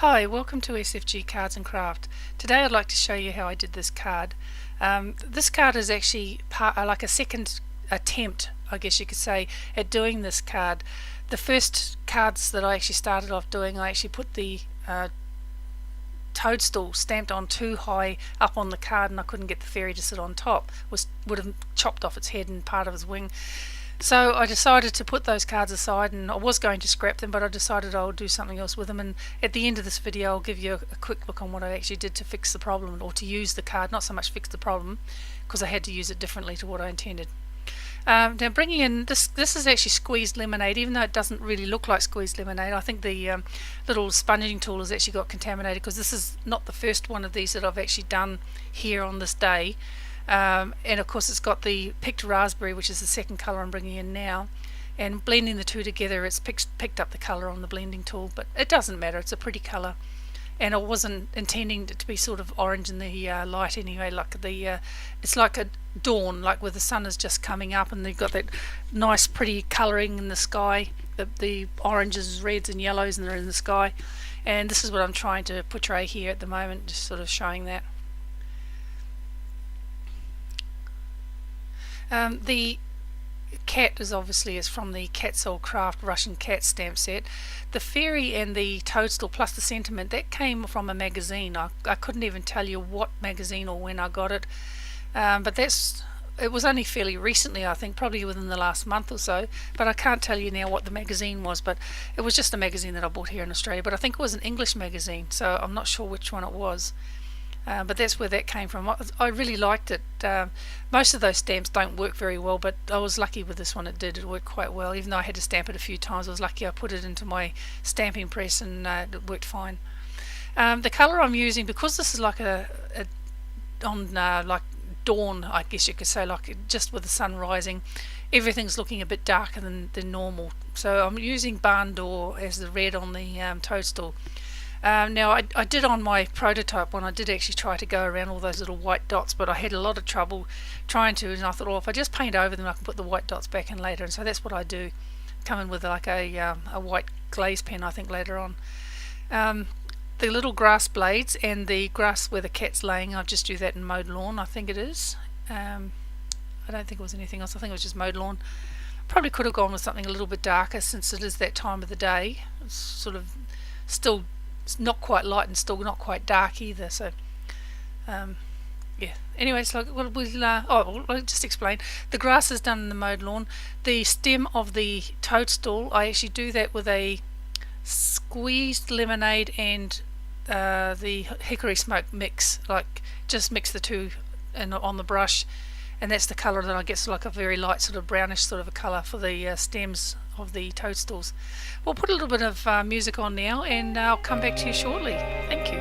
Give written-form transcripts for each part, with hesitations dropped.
Hi, welcome to SFG Cards and Craft. Today I'd like to show you how I did this card. This card is actually like a second attempt, I guess you could say, at doing this card. The first cards that I actually started off doing, I actually put the toadstool stamped on too high up on the card and I couldn't get the fairy to sit on top. Would have chopped off its head and part of its wing. So I decided to put those cards aside, and I was going to scrap them, but I decided I'll do something else with them. And at the end of this video I'll give you a quick look on what I actually did to fix the problem, or to use the card, not so much fix the problem, because I had to use it differently to what I intended. Now bringing in, this is actually squeezed lemonade, even though it doesn't really look like squeezed lemonade. I think the little sponging tool has actually got contaminated, because this is not the first one of these that I've actually done here on this day. And of course it's got the picked raspberry, which is the second colour I'm bringing in now, and blending the two together it's picked up the colour on the blending tool, but it doesn't matter, it's a pretty colour. And I wasn't intending it to be sort of orange in the light anyway, like it's like a dawn, like where the sun is just coming up and they've got that nice pretty colouring in the sky, the oranges, reds and yellows, and they're in the sky. And this is what I'm trying to portray here at the moment, just sort of showing that. The cat is obviously from the KatzelKraft Russian cat stamp set. The fairy and the toadstool plus the sentiment, that came from a magazine. I couldn't even tell you what magazine or when I got it, but it was only fairly recently, I think, probably within the last month or so, but I can't tell you now what the magazine was, but it was just a magazine that I bought here in Australia, but I think it was an English magazine, so I'm not sure which one it was. But that's where that came from. I really liked it. Most of those stamps don't work very well, but I was lucky with this one. It worked quite well. Even though I had to stamp it a few times, I was lucky I put it into my stamping press and it worked fine. The colour I'm using, because this is like like dawn, I guess you could say, like just with the sun rising, everything's looking a bit darker than normal. So I'm using barn door as the red on the toadstool. Now I did on my prototype one, I did actually try to go around all those little white dots, but I had a lot of trouble trying to, and I thought, well, if I just paint over them I can put the white dots back in later, and so that's what I do. Come in with like a white glaze pen, I think, later on. The little grass blades and the grass where the cat's laying, I'll just do that in mowed lawn, I think it is. I don't think it was anything else, I think it was just mowed lawn. Probably could have gone with something a little bit darker since it is that time of the day. It's sort of still not quite light and still not quite dark either, so yeah. Anyway, so I'll just explain. The grass is done in the mowed lawn. The stem of the toadstool, I actually do that with a squeezed lemonade and the hickory smoke mix, like just mix the two on the brush, and that's the colour that I get, so like a very light sort of brownish sort of a colour for the stems of the toadstools. We'll put a little bit of music on now, and I'll come back to you shortly. Thank you.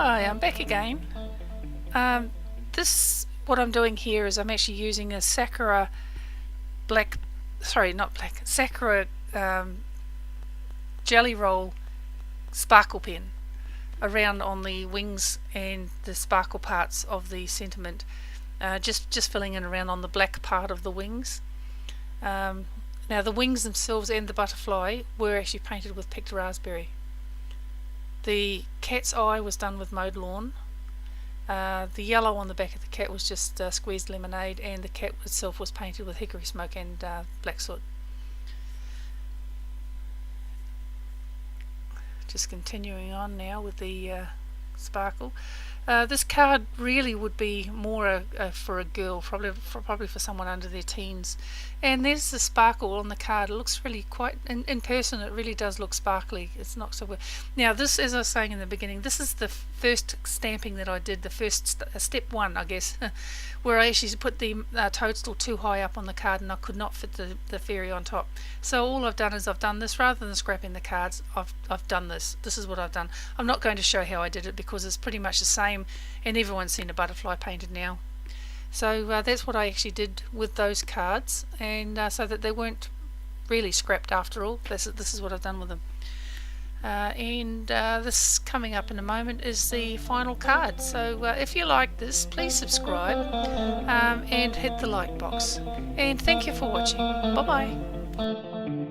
Hi, I'm back again. What I'm doing here is I'm actually using a Sakura Sakura Jelly Roll sparkle pen around on the wings and the sparkle parts of the sentiment, just filling in around on the black part of the wings. Now the wings themselves and the butterfly were actually painted with picked raspberry. The cat's eye was done with mowed lawn. The yellow on the back of the cat was just squeezed lemonade, and the cat itself was painted with hickory smoke and black soot. Just continuing on now with the sparkle. This card really would be more for a girl, probably for someone under their teens. And there's the sparkle on the card. It looks really quite, in person it really does look sparkly. It's not so good. Now this, as I was saying in the beginning, this is the first stamping that I did, the first step one, I guess, where I actually put the toadstool too high up on the card and I could not fit the fairy on top. So all I've done is I've done this, rather than scrapping the cards, I've done this. This is what I've done. I'm not going to show how I did it because it's pretty much the same, and everyone's seen a butterfly painted now. So that's what I actually did with those cards, and so that they weren't really scrapped after all. This is what I've done with them. This coming up in a moment is the final card. So if you like this, please subscribe and hit the like box. And thank you for watching. Bye bye.